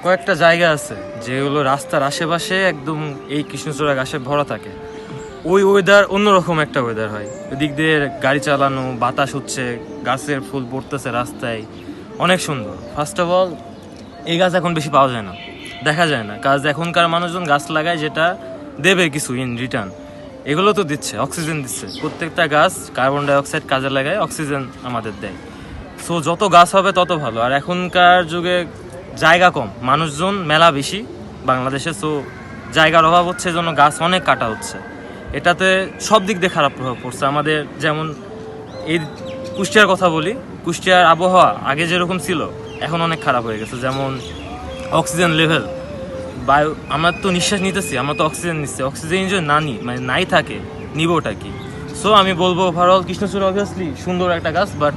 কয়েকটা জায়গা আছে যেগুলো রাস্তার আশেপাশে একদম এই কৃষ্ণচূড়া গাছে ভরা থাকে। ওই ওয়েদার অন্যরকম একটা ওয়েদার হয়। ওইদিক দিয়ে গাড়ি চালানো, বাতাস হচ্ছে, গাছের ফুল পড়তেছে রাস্তায়, অনেক সুন্দর। ফার্স্ট অফ অল এই গাছ এখন বেশি পাওয়া যায় না, দেখা যায় না, কাজ এখনকার মানুষজন গাছ লাগায় যেটা দেবে কিছু ইন রিটার্ন। এগুলো তো দিচ্ছে, অক্সিজেন দিচ্ছে। প্রত্যেকটা গাছ কার্বন ডাইঅক্সাইড কাজে লাগায়, অক্সিজেন আমাদের দেয়। সো যত গাছ হবে তত ভালো। আর এখনকার যুগে জায়গা কম, মানুষজন মেলা বেশি বাংলাদেশে, সো জায়গার অভাব হচ্ছে, জন্য গাছ অনেক কাটা হচ্ছে। এটাতে সব দিক দিয়ে খারাপ প্রভাব পড়ছে আমাদের। যেমন এই কুষ্টিয়ার কথা বলি, কুষ্টিয়ার আবহাওয়া আগে যেরকম ছিল এখন অনেক খারাপ হয়ে গেছে। যেমন অক্সিজেন লেভেল, বায়ু, আমরা তো নিঃশ্বাস নিতেছি, আমরা তো অক্সিজেন নিচ্ছি, অক্সিজেন যদি না নিই, মানে নাই থাকে, নিবটা কি? সো আমি বলবো ওভারঅল কৃষ্ণচূড়া অবভিয়াসলি সুন্দর একটা গাছ, বাট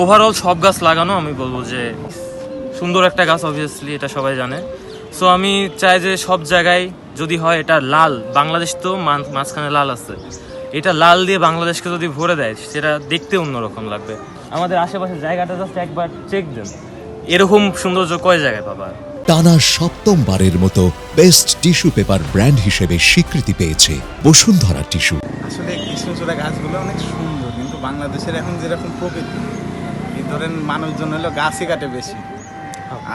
ওভারঅল সব গাছ লাগানো আমি বলবো যে সুন্দর একটা গাছ, অবভিয়াসলি এটা সবাই জানে। সো আমি চাই যে সব জায়গায় যদি হয় এটা লাল, বাংলাদেশ তো মাঝখানে লাল আছে, এটা লাল দিয়ে বাংলাদেশকে যদি ভরে দেয় সেটা দেখতে অন্যরকম লাগবে। আমাদের আশেপাশের জায়গাটা জাস্ট একবার চেক দেন, এরকম সৌন্দর্য কয় জায়গায় পাবা? টানা সপ্তমবারের মতো বেস্ট টিস্যু পেপার ব্র্যান্ড হিসেবে স্বীকৃতি পেয়েছে বসুন্ধরা টিস্যু। আসলে কৃষ্ণচূড়া গাছগুলো অনেক সুন্দর, কিন্তু বাংলাদেশের এখন যেরকম প্রকৃতি, এই ধরেন মানুষজন হলো গাছই কাটে বেশি।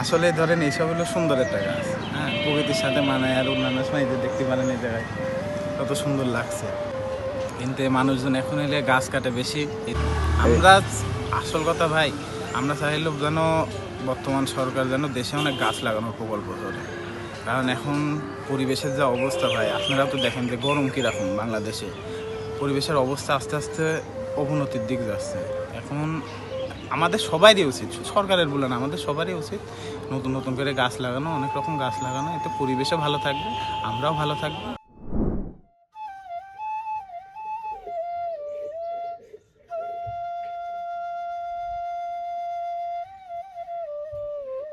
আসলে ধরেন এইসব হলো সুন্দর একটা গাছ, হ্যাঁ, প্রকৃতির সাথে মানায়। আর অন্যান্য সময় যে দেখতে পারেন এই জায়গায় কত সুন্দর লাগছে, কিন্তু এই মানুষজন এখন এলে গাছ কাটে বেশি। আমরা আসল কথা ভাই, আমরা চাইলে যেন বর্তমান সরকার যেন দেশে অনেক গাছ লাগানোর প্রকল্প করে। কারণ এখন পরিবেশের যা অবস্থা ভাই, আপনারাও তো দেখেন যে গরম কীরকম বাংলাদেশে। পরিবেশের অবস্থা আস্তে আস্তে অবনতির দিক যাচ্ছে। এখন আমাদের সবারই উচিত, সরকারের বলে না, আমাদের সবারই উচিত নতুন নতুন করে গাছ লাগানো, অনেক রকম গাছ লাগানো। এতে পরিবেশও ভালো থাকবে, আমরাও ভালো থাকবো।